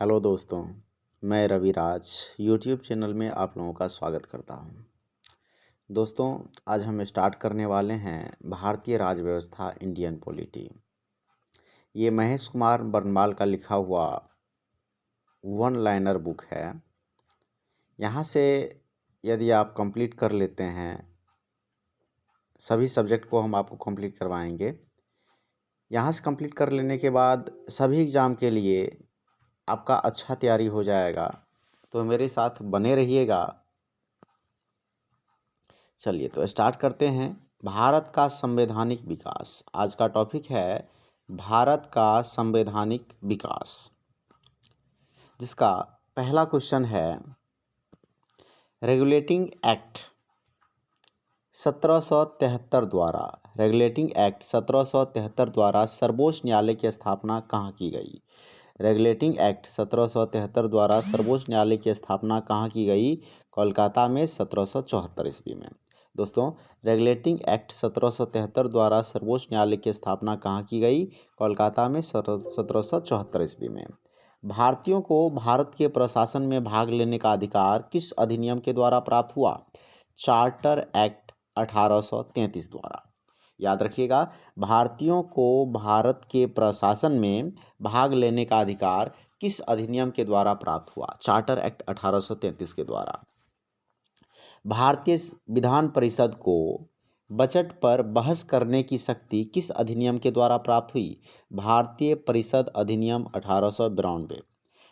Hello दोस्तों, मैं Raviraj YouTube channel में आप लोगों का स्वागत करता हूं। दोस्तों, आज हम स्टार्ट करने वाले हैं भारतीय राज व्यवस्था इंडियन पॉलिटी। ये महेश कुमार बरनवाल का लिखा हुआ वन लाइनर बुक है। यहाँ से यदि आप कंप्लीट कर लेते हैं, सभी सब्जेक्ट को हम आपको कंप्लीट करवाएंगे। यहाँ से कंप्लीट कर लेने के बाद सभी एग्ज़ाम के लिए आपका अच्छा तैयारी हो जाएगा। तो मेरे साथ बने रहिएगा। चलिए तो स्टार्ट करते हैं। भारत का संवैधानिक विकास आज का टॉपिक है। भारत का संवैधानिक विकास, जिसका पहला क्वेश्चन है रेगुलेटिंग एक्ट 1773 द्वारा रेगुलेटिंग एक्ट 1773 द्वारा सर्वोच्च न्यायालय की स्थापना कहाँ की गई। रेगुलेटिंग एक्ट 1773 द्वारा सर्वोच्च न्यायालय की स्थापना कहाँ की गई? कोलकाता में 1774 ईस्वी में। दोस्तों, रेगुलेटिंग एक्ट 1773 द्वारा सर्वोच्च न्यायालय की स्थापना कहाँ की गई? कोलकाता में 1774 ईस्वी में। भारतीयों को भारत के प्रशासन में भाग लेने का अधिकार किस अधिनियम के द्वारा प्राप्त हुआ? चार्टर एक्ट 1833 द्वारा। याद रखिएगा, भारतीयों को भारत के प्रशासन में भाग लेने का अधिकार किस अधिनियम के द्वारा प्राप्त हुआ? चार्टर एक्ट 1833 के द्वारा। भारतीय विधान परिषद को बजट पर बहस करने की शक्ति किस अधिनियम के द्वारा प्राप्त हुई? भारतीय परिषद अधिनियम 1892।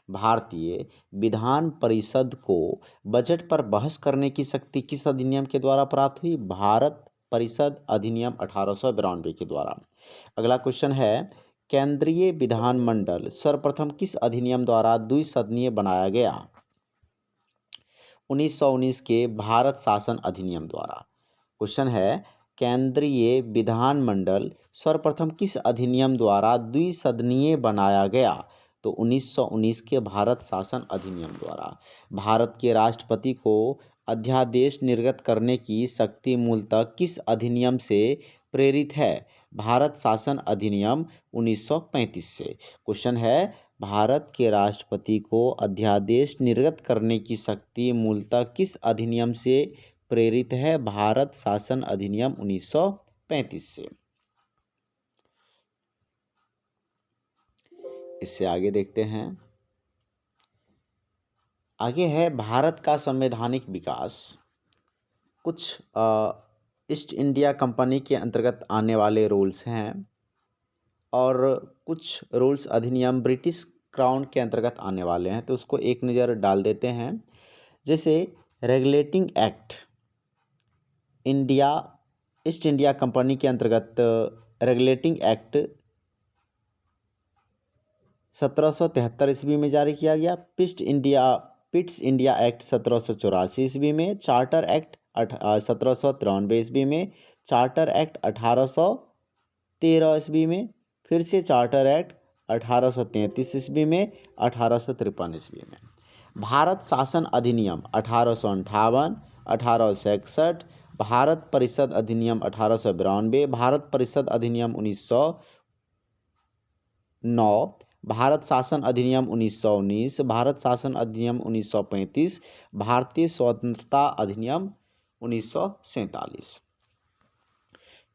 भारतीय विधान परिषद को बजट पर बहस करने की शक्ति किस अधिनियम के द्वारा प्राप्त हुई? भारत परिषद अधिनियम 1892 के द्वारा। अगला क्वेश्चन है, केंद्रीय विधानमंडल सर्वप्रथम किस अधिनियम द्वारा द्विसदनीय बनाया गया? 1919 के भारत शासन अधिनियम द्वारा। क्वेश्चन है, केंद्रीय विधानमंडल सर्वप्रथम किस अधिनियम द्वारा द्विसदनीय बनाया गया? तो 1919 के भारत शासन अधिनियम द्वारा। भारत के राष्ट्रपति को अध्यादेश निर्गत करने की शक्ति मूलतः किस अधिनियम से प्रेरित है? भारत शासन अधिनियम 1935 से। क्वेश्चन है, भारत के राष्ट्रपति को अध्यादेश निर्गत करने की शक्ति मूलतः किस अधिनियम से प्रेरित है? भारत शासन अधिनियम 1935 से। इससे आगे देखते हैं। आगे है भारत का संवैधानिक विकास। कुछ ईस्ट इंडिया कंपनी के अंतर्गत आने वाले रूल्स हैं और कुछ रूल्स अधिनियम ब्रिटिश क्राउन के अंतर्गत आने वाले हैं, तो उसको एक नज़र डाल देते हैं। जैसे regulating act east India company के अंतर्गत रेगुलेटिंग एक्ट 1773 ईस्वी में जारी किया गया। पिट्स इंडिया एक्ट 1784 ईस्वी में। चार्टर एक्ट 1793 ईस्वी में। चार्टर एक्ट 1813 ईस्वी में। फिर से चार्टर एक्ट 1833 ईस्वी में। 1853 ईस्वी में। भारत शासन अधिनियम 1858, 1861, भारत परिषद अधिनियम 1892, भारत परिषद अधिनियम 1909, भारत शासन अधिनियम 1919, भारत शासन अधिनियम 1935, भारतीय स्वतंत्रता अधिनियम 1947।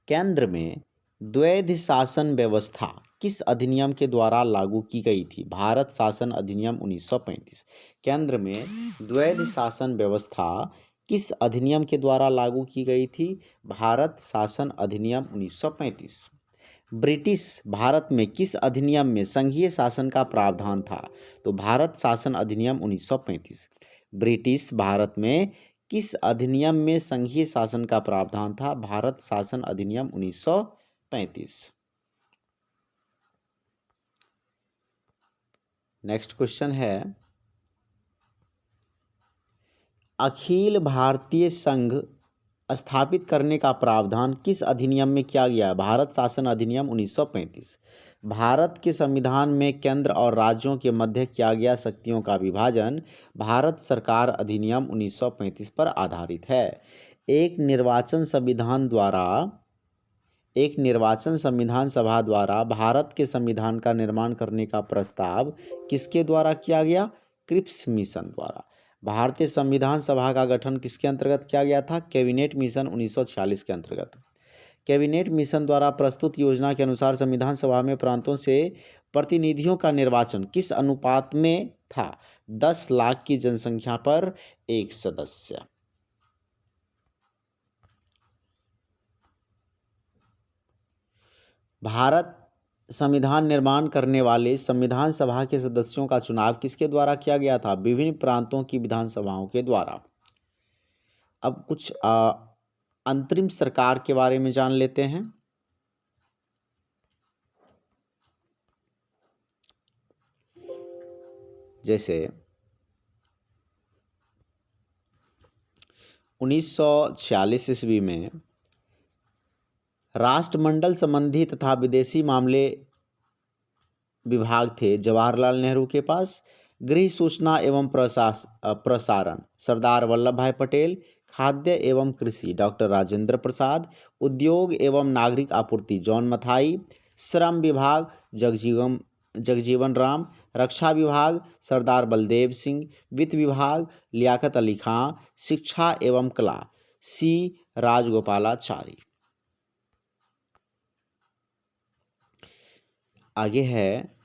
केंद्र में द्वैध शासन व्यवस्था किस अधिनियम के द्वारा लागू की गई थी? भारत शासन अधिनियम 1935। केंद्र में द्वैध शासन व्यवस्था किस अधिनियम के द्वारा लागू की गई थी? भारत शासन अधिनियम 1935। ब्रिटिश भारत में किस अधिनियम में संघीय शासन का प्रावधान था? तो भारत शासन अधिनियम 1935। ब्रिटिश भारत में किस अधिनियम में संघीय शासन का प्रावधान था? भारत शासन अधिनियम 1935। नेक्स्ट क्वेश्चन है, अखिल भारतीय संघ स्थापित करने का प्रावधान किस अधिनियम में किया गया? भारत शासन अधिनियम 1935। भारत के संविधान में केंद्र और राज्यों के मध्य किया गया शक्तियों का विभाजन भारत सरकार अधिनियम 1935 पर आधारित है। एक निर्वाचन संविधान द्वारा एक निर्वाचन संविधान सभा द्वारा भारत के संविधान का निर्माण करने का प्रस्ताव किसके द्वारा किया गया? क्रिप्स मिशन द्वारा। भारतीय संविधान सभा का गठन किसके अंतर्गत किया गया था? कैबिनेट मिशन 1946 के अंतर्गत। कैबिनेट मिशन द्वारा प्रस्तुत योजना के अनुसार संविधान सभा में प्रांतों से प्रतिनिधियों का निर्वाचन किस अनुपात में था? 10 लाख की जनसंख्या पर एक सदस्य। भारत संविधान निर्माण करने वाले संविधान सभा के सदस्यों का चुनाव किसके द्वारा किया गया था? विभिन्न प्रांतों की विधानसभाओं के द्वारा। अब कुछ अंतरिम सरकार के बारे में जान लेते हैं। जैसे 1946 ईस्वी में राष्ट्रमंडल संबंधी तथा विदेशी मामले विभाग थे जवाहरलाल नेहरू के पास। गृह सूचना एवं प्रसारण सरदार वल्लभ भाई पटेल। खाद्य एवं कृषि डॉक्टर राजेंद्र प्रसाद। उद्योग एवं नागरिक आपूर्ति जॉन मथाई। श्रम विभाग जगजीवन राम। रक्षा विभाग सरदार बलदेव सिंह। वित्त विभाग लियाकत अली खां। शिक्षा एवं कला सी राजगोपालाचारी। आगे है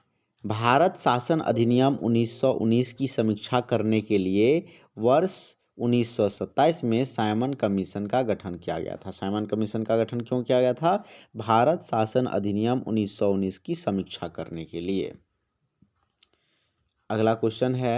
भारत शासन अधिनियम 1919 की समीक्षा करने के लिए वर्ष 1927 में साइमन कमीशन का गठन किया गया था। साइमन कमीशन का गठन क्यों किया गया था? भारत शासन अधिनियम 1919 की समीक्षा करने के लिए। अगला क्वेश्चन है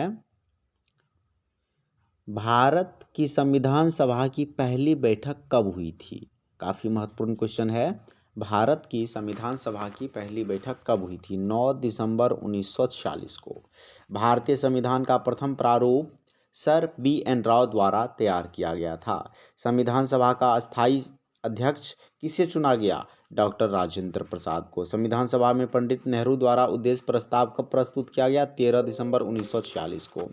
भारत की संविधान सभा की पहली बैठक कब हुई थी? काफी महत्वपूर्ण क्वेश्चन है। भारत की संविधान सभा की पहली बैठक कब हुई थी? 9 दिसंबर 1946 को। भारतीय संविधान का प्रथम प्रारूप सर B.N. राव द्वारा तैयार किया गया था। संविधान सभा का अस्थायी अध्यक्ष किसे चुना गया? डॉक्टर राजेंद्र प्रसाद को। संविधान सभा में पंडित नेहरू द्वारा उद्देश्य प्रस्ताव कब प्रस्तुत किया गया? 13 दिसंबर 1946 को।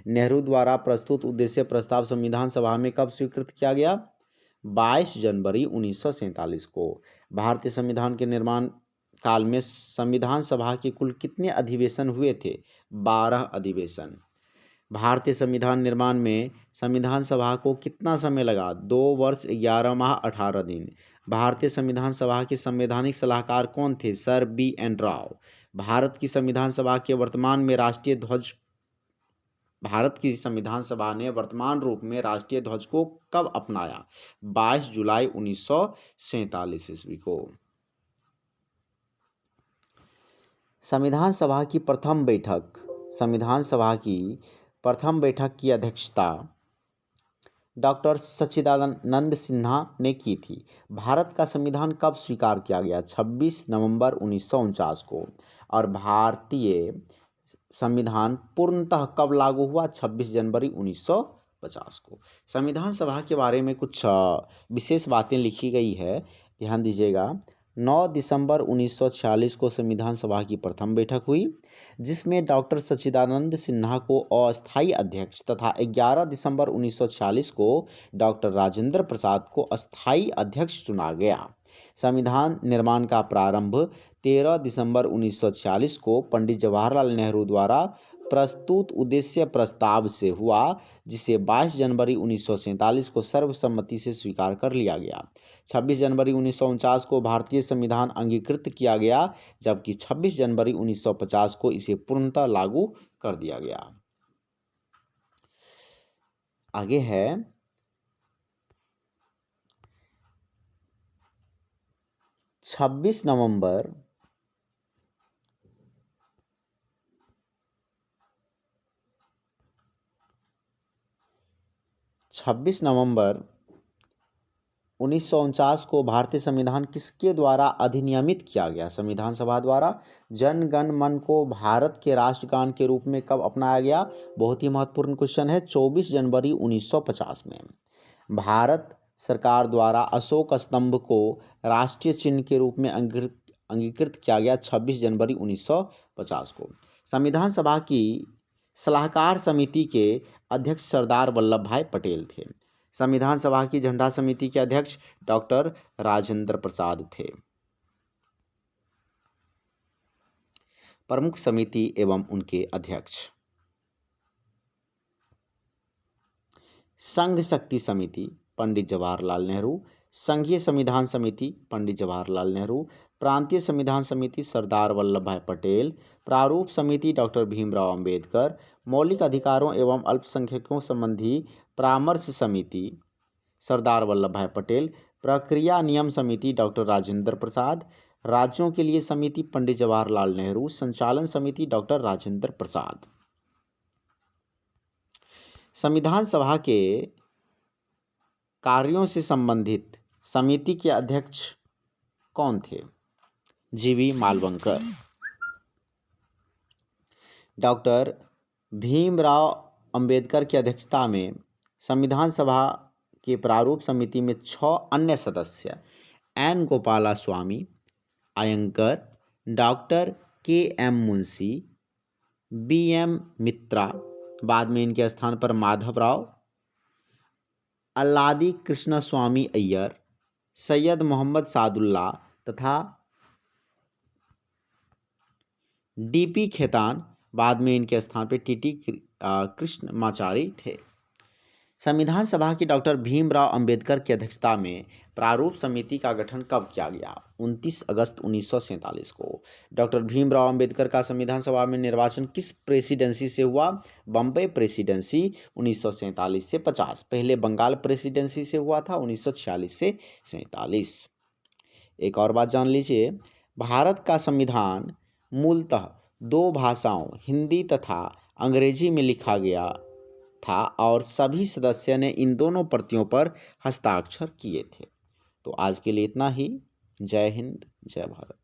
नेहरू द्वारा प्रस्तुत उद्देश्य प्रस्ताव संविधान सभा में कब स्वीकृत किया गया? 22 जनवरी 1947 को। भारतीय संविधान के निर्माण काल में संविधान सभा के कुल कितने अधिवेशन हुए थे? 12 अधिवेशन। भारतीय संविधान निर्माण में संविधान सभा को कितना समय लगा? 2 वर्ष 11 माह 18 दिन। भारतीय संविधान सभा के संवैधानिक सलाहकार कौन थे? Sir B.N. राव। भारत की संविधान सभा के वर्तमान में राष्ट्रीय ध्वज भारत की संविधान सभा ने वर्तमान रूप में राष्ट्रीय ध्वज को कब अपनाया? 22 जुलाई 1947 ईस्वी को। संविधान सभा की प्रथम बैठक की अध्यक्षता डॉक्टर सच्चिदानंद सिन्हा ने की थी। भारत का संविधान कब स्वीकार किया गया? 26 नवंबर 1949 को। और भारतीय संविधान पूर्णतः कब लागू हुआ? 26 जनवरी 1950 को। संविधान सभा के बारे में कुछ विशेष बातें लिखी गई है, ध्यान दीजिएगा। 9 दिसंबर 1946 को संविधान सभा की प्रथम बैठक हुई जिसमें डॉक्टर सच्चिदानंद सिन्हा को अस्थायी अध्यक्ष तथा 11 दिसंबर 1946 को डॉक्टर राजेंद्र प्रसाद को अस्थायी अध्यक्ष चुना गया। संविधान निर्माण का प्रारंभ 13 दिसंबर 1946 को पंडित जवाहरलाल नेहरू द्वारा प्रस्तुत उद्देश्य प्रस्ताव से हुआ जिसे 22 जनवरी 1947 को सर्वसम्मति से स्वीकार कर लिया गया। 26 जनवरी 1949 को भारतीय संविधान अंगीकृत किया गया जबकि 26 जनवरी 1950 को इसे पूर्णतः लागू कर दिया गया। आगे है 26 नवंबर 1949 को भारतीय संविधान किसके द्वारा अधिनियमित किया गया? संविधान सभा द्वारा। जन गण मन को भारत के राष्ट्रगान के रूप में कब अपनाया गया? बहुत ही महत्वपूर्ण क्वेश्चन है, 24 जनवरी 1950 में। भारत सरकार द्वारा अशोक स्तंभ को राष्ट्रीय चिन्ह के रूप में अंगीकृत किया गया 26 जनवरी 1950 को। संविधान सभा की सलाहकार समिति के अध्यक्ष सरदार वल्लभ भाई पटेल थे। संविधान सभा की झंडा समिति के अध्यक्ष डॉक्टर राजेंद्र प्रसाद थे। प्रमुख समिति एवं उनके अध्यक्ष। संघ शक्ति समिति पंडित जवाहरलाल नेहरू, संघीय संविधान समिति पंडित जवाहरलाल नेहरू, प्रांतीय संविधान समिति सरदार वल्लभ भाई पटेल, प्रारूप समिति डॉक्टर भीमराव अंबेडकर, मौलिक अधिकारों एवं अल्पसंख्यकों संबंधी परामर्श समिति सरदार वल्लभ भाई पटेल, प्रक्रिया नियम समिति डॉक्टर राजेंद्र प्रसाद, राज्यों के लिए समिति पंडित जवाहरलाल नेहरू, संचालन समिति डॉक्टर राजेंद्र प्रसाद। संविधान सभा के कार्यों से संबंधित समिति के अध्यक्ष कौन थे? जीवी मालवंकर। डॉक्टर भीमराव अंबेडकर की अध्यक्षता में संविधान सभा के प्रारूप समिति में 6 अन्य सदस्य N Gopalaswami Ayyangar, doctor K M. Munshi, B M. Mitra, बाद में इनके स्थान पर माधवराव, अल्लादी कृष्णस्वामी अय्यर, सैयद मोहम्मद सादुल्ला तथा डी.पी. खेतान, बाद में इनके स्थान पर टी.टी. कृष्णमाचारी थे। संविधान सभा की डॉक्टर भीमराव अंबेडकर की अध्यक्षता में प्रारूप समिति का गठन कब किया गया? 29 अगस्त 1947 को। डॉक्टर भीमराव अंबेडकर का संविधान सभा में निर्वाचन किस प्रेसिडेंसी से हुआ? बम्बई प्रेसिडेंसी 1947 से 50। पहले बंगाल प्रेसिडेंसी से हुआ था 1946 से 47। एक और बात जान लीजिए, भारत का संविधान मूलतः 2 भाषाओं हिंदी तथा अंग्रेजी में लिखा गया था और सभी सदस्य ने इन दोनों प्रतियों पर हस्ताक्षर किए थे। तो आज के लिए इतना ही। जय हिंद, जय भारत।